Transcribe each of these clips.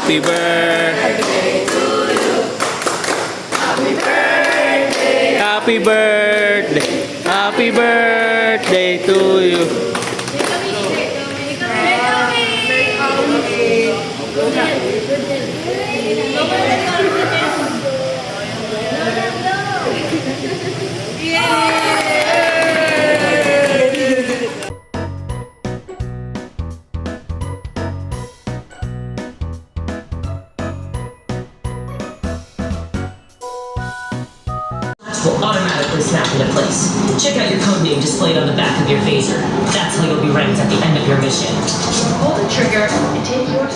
Happy birthday to you. Happy birthday. Happy birthday. Happy birthday to you. Will automatically snap into place. Check out your code name displayed on the back of your phaser. That's how you'll be ranked at the end of your mission. Pull the trigger and take your...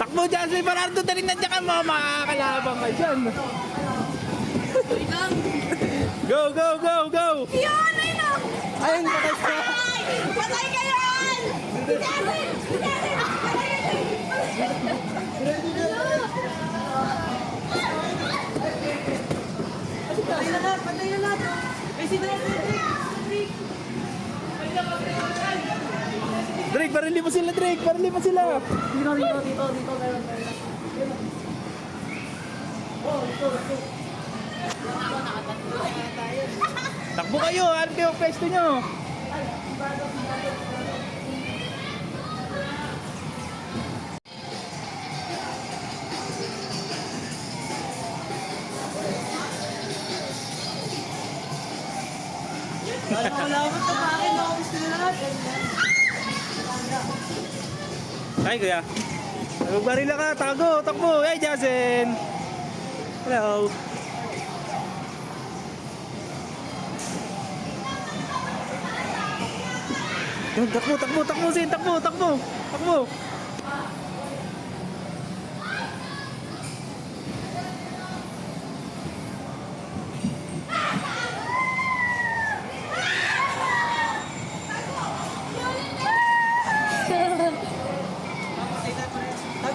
Takbo dyan, si Bernardo, dali nandiyan ka mo, makakalabang ka dyan. Go, go, go, go! Yun! Ayun! Ayun, patay ka. Patay ka yan! Patay! Patay na lahat! Patay na lahat! Ay, si Drake, barili mo sila, Drake, barili mo sila. Dito, meron. Takbo kayo, ano kayo pwesto nyo? Malawat na pa akin, no? Gusto na lahat. Ay, kuya. Magbarila ka, takbo. Hey, Jason. Hello. Yun, takbo, Sin, takbo. Tago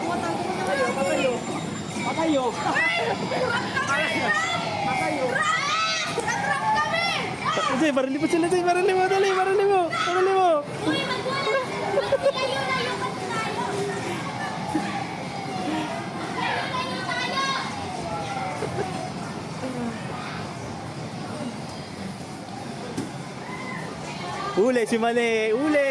mo na kayo. Patayo. Atrap kami! Sin, barili mo sila, Sin, barili mo. Uy, magwala! Layo kasi tayo! Uli, si Mane, uli.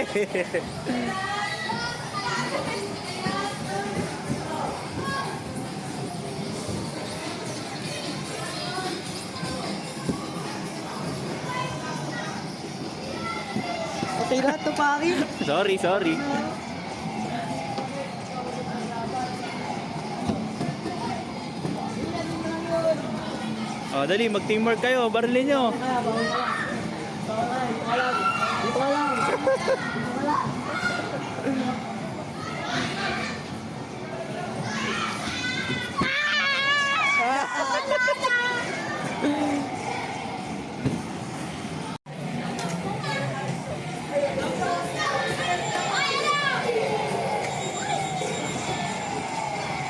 Patay lahat to, pari. Sorry. Oh, dali, mag-teamwork kayo, barilin nyo. Dito ka lang.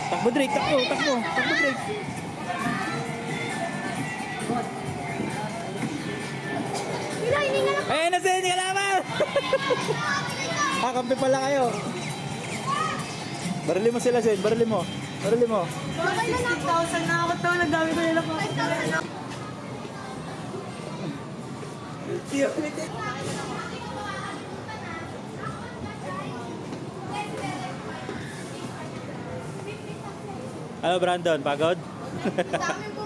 Takbo, Drake, takbo, Drake. Ayun na, Sin, kalaban! Kampi pala kayo. Barili mo sila, Sin, barili mo. 60,000 na ako to. Nagdami ko nila po. Ano, Brandon, pagod? Dami po